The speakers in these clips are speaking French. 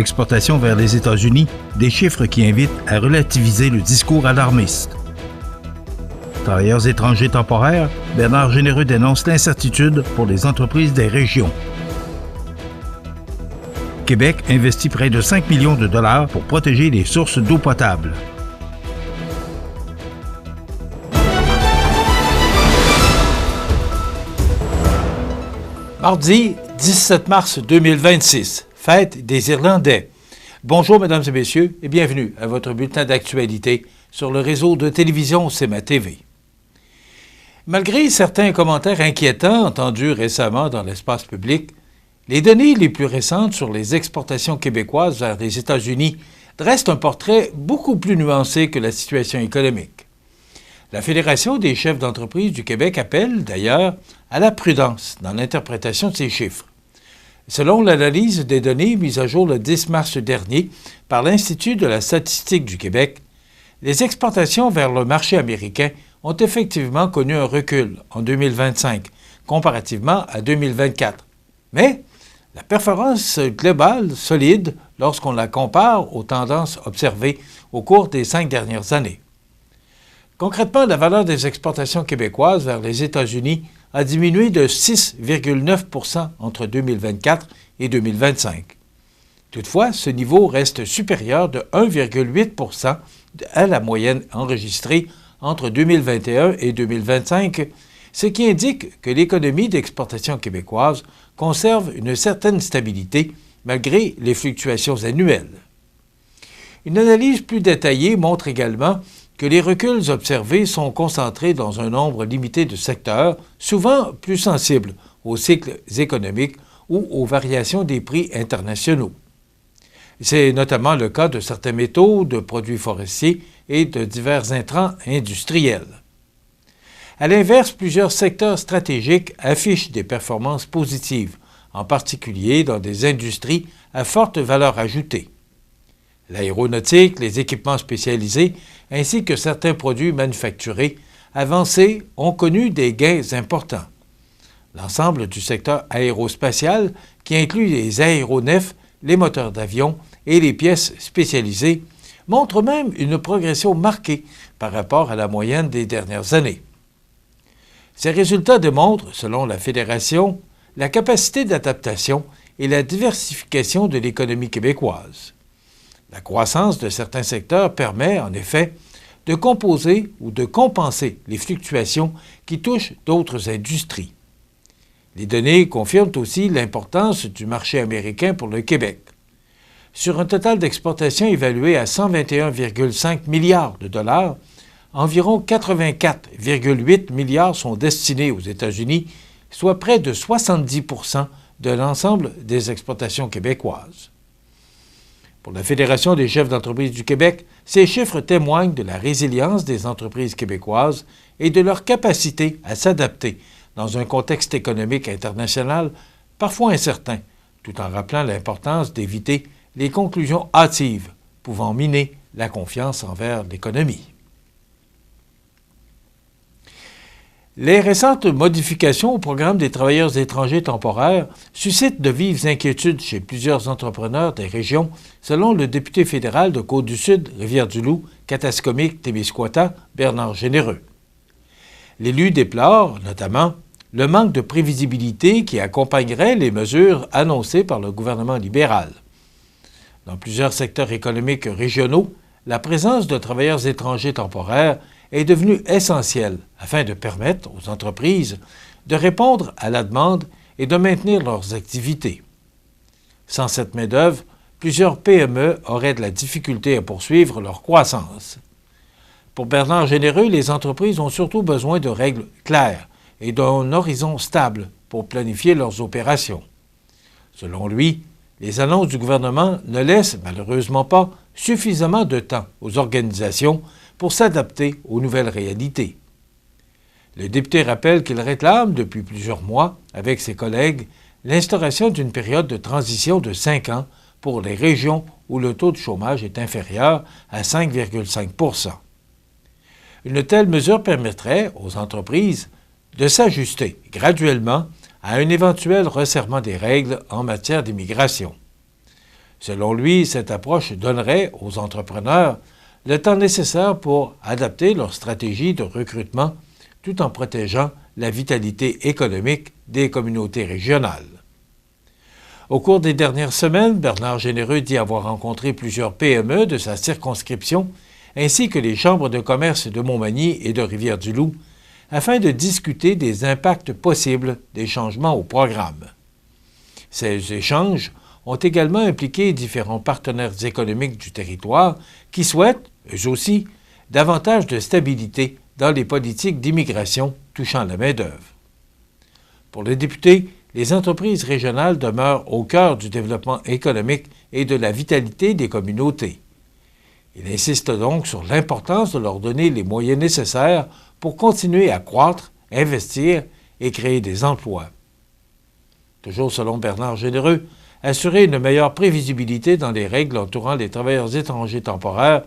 exportations vers les États-Unis, des chiffres qui invitent à relativiser le discours alarmiste. Travailleurs étrangers temporaires, Bernard Généreux dénonce l'incertitude pour les entreprises des régions. Québec investit près de 5 millions de dollars pour protéger les sources d'eau potable. Mardi 17 mars 2026, fête des Irlandais. Bonjour mesdames et messieurs et bienvenue à votre bulletin d'actualité sur le réseau de télévision CMA TV. Malgré certains commentaires inquiétants entendus récemment dans l'espace public, les données les plus récentes sur les exportations québécoises vers les États-Unis dressent un portrait beaucoup plus nuancé que la situation économique. La Fédération des chefs d'entreprise du Québec appelle, d'ailleurs, à la prudence dans l'interprétation de ces chiffres. Selon l'analyse des données mise à jour le 10 mars dernier par l'Institut de la statistique du Québec, les exportations vers le marché américain ont effectivement connu un recul en 2025, comparativement à 2024. Mais la performance globale solide lorsqu'on la compare aux tendances observées au cours des 5 dernières années. Concrètement, la valeur des exportations québécoises vers les États-Unis a diminué de 6,9 % entre 2024 et 2025. Toutefois, ce niveau reste supérieur de 1,8 % à la moyenne enregistrée entre 2021 et 2025, ce qui indique que l'économie d'exportation québécoise conserve une certaine stabilité malgré les fluctuations annuelles. Une analyse plus détaillée montre également que les reculs observés sont concentrés dans un nombre limité de secteurs, souvent plus sensibles aux cycles économiques ou aux variations des prix internationaux. C'est notamment le cas de certains métaux, de produits forestiers et de divers intrants industriels. À l'inverse, plusieurs secteurs stratégiques affichent des performances positives, en particulier dans des industries à forte valeur ajoutée. L'aéronautique, les équipements spécialisés, ainsi que certains produits manufacturés avancés ont connu des gains importants. L'ensemble du secteur aérospatial, qui inclut les aéronefs, les moteurs d'avion et les pièces spécialisées, montre même une progression marquée par rapport à la moyenne des dernières années. Ces résultats démontrent, selon la Fédération, la capacité d'adaptation et la diversification de l'économie québécoise. La croissance de certains secteurs permet, en effet, de composer ou de compenser les fluctuations qui touchent d'autres industries. Les données confirment aussi l'importance du marché américain pour le Québec. Sur un total d'exportations évalué à 121,5 milliards de dollars, environ 84,8 milliards sont destinés aux États-Unis, soit près de 70 % de l'ensemble des exportations québécoises. Pour la Fédération des chefs d'entreprise du Québec, ces chiffres témoignent de la résilience des entreprises québécoises et de leur capacité à s'adapter dans un contexte économique international parfois incertain, tout en rappelant l'importance d'éviter les conclusions hâtives pouvant miner la confiance envers l'économie. Les récentes modifications au programme des travailleurs étrangers temporaires suscitent de vives inquiétudes chez plusieurs entrepreneurs des régions, selon le député fédéral de Côte-du-Sud, Rivière-du-Loup, Katascomique, Témiscouata, Bernard Généreux. L'élu déplore, notamment, le manque de prévisibilité qui accompagnerait les mesures annoncées par le gouvernement libéral. Dans plusieurs secteurs économiques régionaux, la présence de travailleurs étrangers temporaires est devenue essentielle afin de permettre aux entreprises de répondre à la demande et de maintenir leurs activités. Sans cette main-d'œuvre, plusieurs PME auraient de la difficulté à poursuivre leur croissance. Pour Bernard Généreux, les entreprises ont surtout besoin de règles claires et d'un horizon stable pour planifier leurs opérations. Selon lui, les annonces du gouvernement ne laissent malheureusement pas suffisamment de temps aux organisations pour s'adapter aux nouvelles réalités. Le député rappelle qu'il réclame depuis plusieurs mois, avec ses collègues, l'instauration d'une période de transition de 5 ans pour les régions où le taux de chômage est inférieur à 5,5 %. Une telle mesure permettrait aux entreprises de s'ajuster graduellement à un éventuel resserrement des règles en matière d'immigration. Selon lui, cette approche donnerait aux entrepreneurs le temps nécessaire pour adapter leur stratégie de recrutement tout en protégeant la vitalité économique des communautés régionales. Au cours des dernières semaines, Bernard Généreux dit avoir rencontré plusieurs PME de sa circonscription ainsi que les chambres de commerce de Montmagny et de Rivière-du-Loup afin de discuter des impacts possibles des changements au programme. Ces échanges ont également impliqué différents partenaires économiques du territoire qui souhaitent, eux aussi, davantage de stabilité dans les politiques d'immigration touchant la main-d'œuvre. Pour le député, les entreprises régionales demeurent au cœur du développement économique et de la vitalité des communautés. Il insiste donc sur l'importance de leur donner les moyens nécessaires pour continuer à croître, investir et créer des emplois. Toujours selon Bernard Généreux, assurer une meilleure prévisibilité dans les règles entourant les travailleurs étrangers temporaires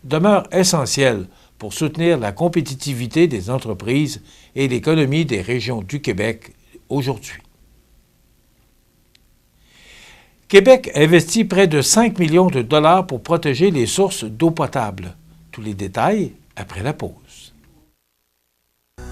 demeure essentiel pour soutenir la compétitivité des entreprises et l'économie des régions du Québec aujourd'hui. Québec investit près de 5 millions de dollars pour protéger les sources d'eau potable. Tous les détails après la pause.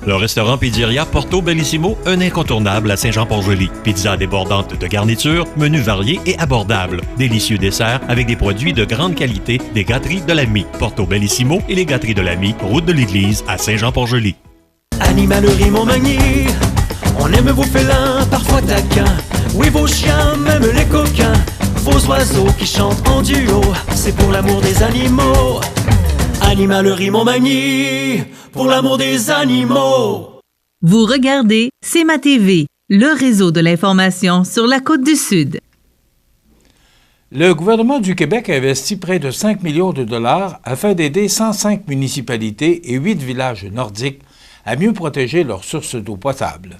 Le restaurant Pizzeria Porto Bellissimo, un incontournable à Saint-Jean-Port-Joli. Pizza débordante de garnitures, menus variés et abordables. Délicieux desserts avec des produits de grande qualité des gâteries de l'Ami. Porto Bellissimo et les gâteries de l'Ami, route de l'église à Saint-Jean-Port-Joli. Animalerie Montmagny, on aime vos félins, parfois taquins. Oui, vos chiens, même les coquins. Vos oiseaux qui chantent en duo, c'est pour l'amour des animaux. Animalerie Montmagny, pour l'amour des animaux. Vous regardez CMA TV, le réseau de l'information sur la Côte-du-Sud. Le gouvernement du Québec a investi près de 5 millions de dollars afin d'aider 105 municipalités et 8 villages nordiques à mieux protéger leurs sources d'eau potable.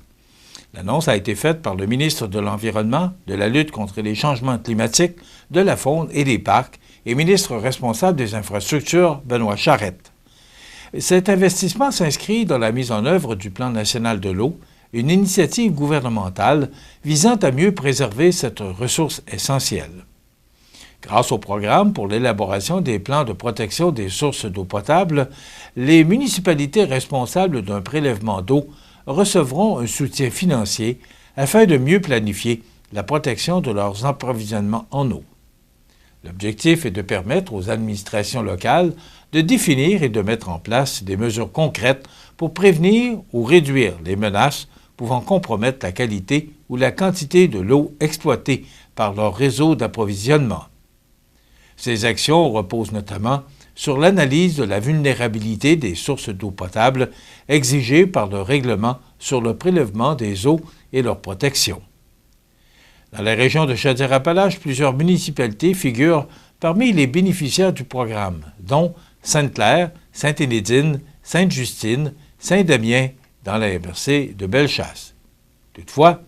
L'annonce a été faite par le ministre de l'Environnement, de la lutte contre les changements climatiques, de la faune et des parcs et ministre responsable des infrastructures, Benoît Charette. Cet investissement s'inscrit dans la mise en œuvre du Plan national de l'eau, une initiative gouvernementale visant à mieux préserver cette ressource essentielle. Grâce au programme pour l'élaboration des plans de protection des sources d'eau potable, les municipalités responsables d'un prélèvement d'eau recevront un soutien financier afin de mieux planifier la protection de leurs approvisionnements en eau. L'objectif est de permettre aux administrations locales de définir et de mettre en place des mesures concrètes pour prévenir ou réduire les menaces pouvant compromettre la qualité ou la quantité de l'eau exploitée par leur réseau d'approvisionnement. Ces actions reposent notamment sur l'analyse de la vulnérabilité des sources d'eau potable exigées par le règlement sur le prélèvement des eaux et leur protection. Dans la région de Chaudière-Appalaches, plusieurs municipalités figurent parmi les bénéficiaires du programme, dont Sainte-Claire, Sainte-Énédine, Sainte-Justine, Saint-Damien, dans la MRC de Bellechasse. Toutefois,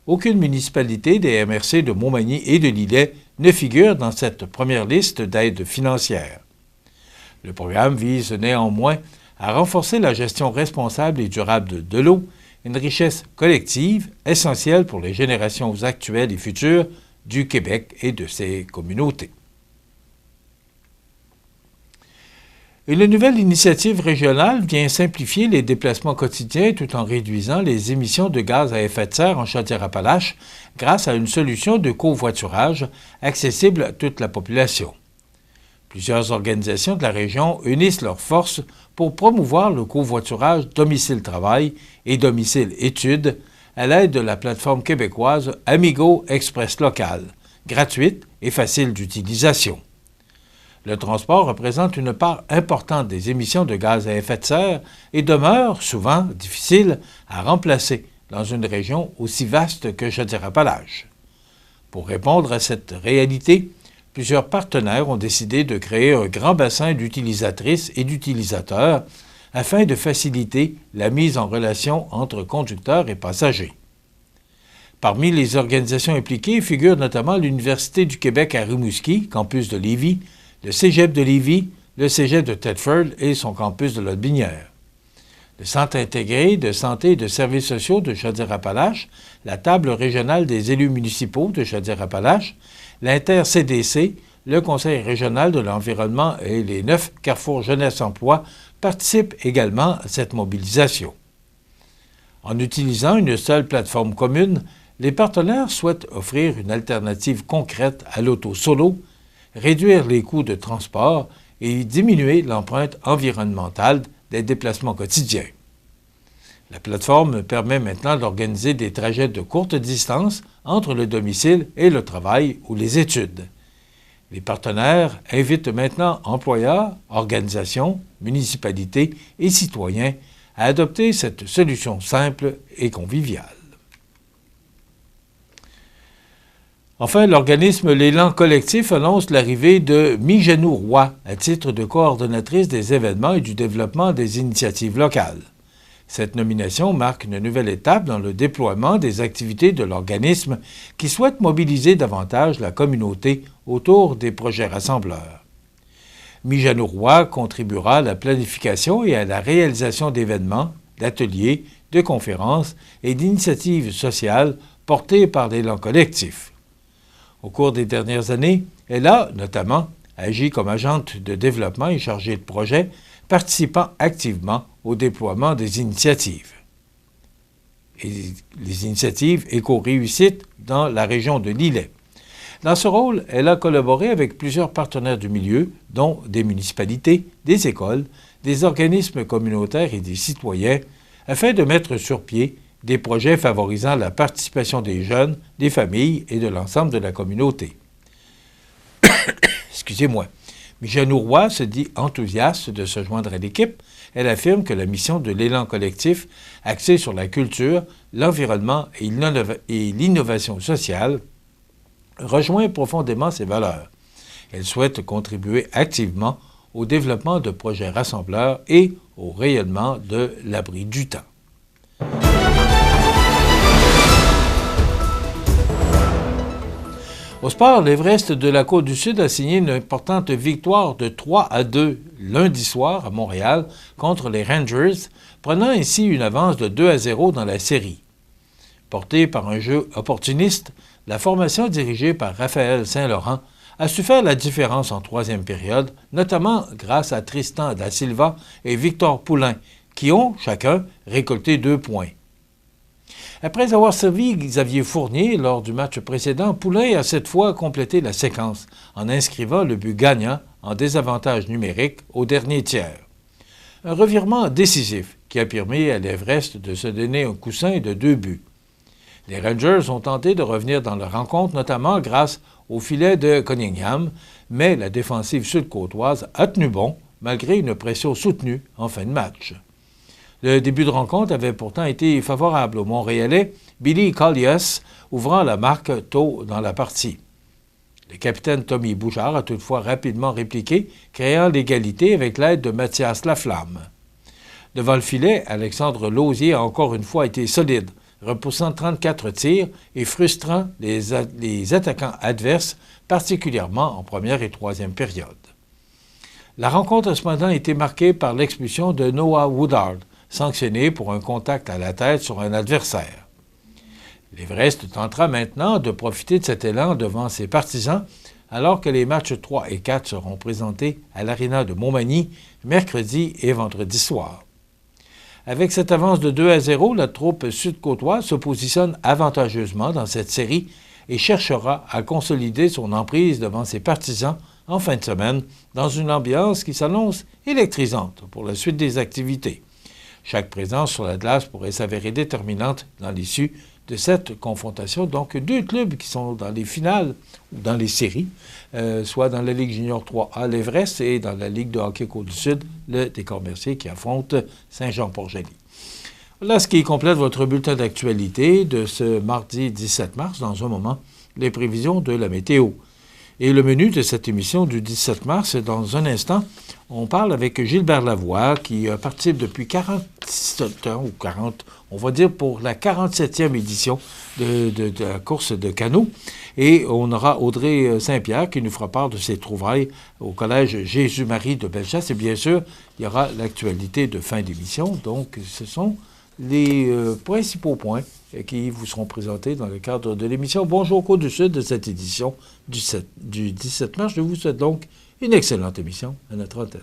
aucune municipalité des MRC de Montmagny et de Lillet ne figure dans cette première liste d'aides financières. Le programme vise néanmoins à renforcer la gestion responsable et durable de l'eau, une richesse collective essentielle pour les générations actuelles et futures du Québec et de ses communautés. Une nouvelle initiative régionale vient simplifier les déplacements quotidiens tout en réduisant les émissions de gaz à effet de serre en Chaudière-Appalaches grâce à une solution de covoiturage accessible à toute la population. Plusieurs organisations de la région unissent leurs forces pour promouvoir le covoiturage domicile-travail et domicile-études à l'aide de la plateforme québécoise Amigo Express Local, gratuite et facile d'utilisation. Le transport représente une part importante des émissions de gaz à effet de serre et demeure souvent difficile à remplacer dans une région aussi vaste que Chaudière-Appalaches. Pour répondre à cette réalité, plusieurs partenaires ont décidé de créer un grand bassin d'utilisatrices et d'utilisateurs afin de faciliter la mise en relation entre conducteurs et passagers. Parmi les organisations impliquées figurent notamment l'Université du Québec à Rimouski, campus de Lévis, le Cégep de Lévis, le Cégep de Thetford et son campus de Lotbinière. Le Centre intégré de santé et de services sociaux de Chaudière-Appalaches, la Table régionale des élus municipaux de Chaudière-Appalaches, l'Inter-CDC, le Conseil régional de l'environnement et les 9 Carrefour Jeunesse Emploi participent également à cette mobilisation. En utilisant une seule plateforme commune, les partenaires souhaitent offrir une alternative concrète à l'auto solo, réduire les coûts de transport et diminuer l'empreinte environnementale des déplacements quotidiens. La plateforme permet maintenant d'organiser des trajets de courte distance entre le domicile et le travail ou les études. Les partenaires invitent maintenant employeurs, organisations, municipalités et citoyens à adopter cette solution simple et conviviale. Enfin, l'organisme L'Élan Collectif annonce l'arrivée de Mijanou Roy à titre de coordonnatrice des événements et du développement des initiatives locales. Cette nomination marque une nouvelle étape dans le déploiement des activités de l'organisme qui souhaite mobiliser davantage la communauté autour des projets rassembleurs. Mijanou Roy contribuera à la planification et à la réalisation d'événements, d'ateliers, de conférences et d'initiatives sociales portées par l'Élan Collectif. Au cours des dernières années, elle a, notamment, agi comme agente de développement et chargée de projet, participant activement au déploiement des initiatives. Et les initiatives éco-réussites dans la région de l'Îlet. Dans ce rôle, elle a collaboré avec plusieurs partenaires du milieu, dont des municipalités, des écoles, des organismes communautaires et des citoyens, afin de mettre sur pied des projets favorisant la participation des jeunes, des familles et de l'ensemble de la communauté. Excusez-moi. Mijanou Roy se dit enthousiaste de se joindre à l'équipe. Elle affirme que la mission de l'Élan Collectif, axée sur la culture, l'environnement et l'innovation sociale, rejoint profondément ses valeurs. Elle souhaite contribuer activement au développement de projets rassembleurs et au rayonnement de l'abri du temps. Au sport, l'Everest de la Côte-du-Sud a signé une importante victoire de 3-2 lundi soir à Montréal contre les Rangers, prenant ainsi une avance de 2-0 dans la série. Portée par un jeu opportuniste, la formation dirigée par Raphaël Saint-Laurent a su faire la différence en troisième période, notamment grâce à Tristan Da Silva et Victor Poulain, qui ont, chacun, récolté 2 points. Après avoir servi Xavier Fournier lors du match précédent, Poulain a cette fois complété la séquence en inscrivant le but gagnant en désavantage numérique au dernier tiers. Un revirement décisif qui a permis à l'Everest de se donner un coussin de 2 buts. Les Rangers ont tenté de revenir dans leur rencontre, notamment grâce au filet de Cunningham, mais la défensive sud-côtoise a tenu bon malgré une pression soutenue en fin de match. Le début de rencontre avait pourtant été favorable au Montréalais, Billy Collias, ouvrant la marque tôt dans la partie. Le capitaine Tommy Bouchard a toutefois rapidement répliqué, créant l'égalité avec l'aide de Mathias Laflamme. Devant le filet, Alexandre Lausier a encore une fois été solide, repoussant 34 tirs et frustrant les attaquants adverses, particulièrement en première et troisième période. La rencontre a cependant été marquée par l'expulsion de Noah Woodard, sanctionné pour un contact à la tête sur un adversaire. L'Everest tentera maintenant de profiter de cet élan devant ses partisans, alors que les matchs 3 et 4 seront présentés à l'Arena de Montmagny mercredi et vendredi soir. Avec cette avance de 2-0, la troupe sud-côtoise se positionne avantageusement dans cette série et cherchera à consolider son emprise devant ses partisans en fin de semaine dans une ambiance qui s'annonce électrisante pour la suite des activités. Chaque présence sur la glace pourrait s'avérer déterminante dans l'issue de cette confrontation. Donc, 2 clubs qui sont dans les finales ou dans les séries, soit dans la Ligue junior 3A, l'Everest, et dans la Ligue de hockey Côte-du-Sud, le Décor-Mercier, qui affronte Saint-Jean-Port-Joli. Voilà ce qui complète votre bulletin d'actualité de ce mardi 17 mars. Dans un moment, les prévisions de la météo. Et le menu de cette émission du 17 mars, dans un instant, on parle avec Gilbert Lavoie, qui participe depuis 47 ans, ou 40, on va dire pour la 47e édition de la course de canot. Et on aura Audrey Saint-Pierre qui nous fera part de ses trouvailles au Collège Jésus-Marie de Bellechasse. Et bien sûr, il y aura l'actualité de fin d'émission. Donc, ce sont les principaux points qui vous seront présentés dans le cadre de l'émission Bonjour Côte-du-Sud de cette édition du 17 mars. Je vous souhaite donc une excellente émission à notre antenne.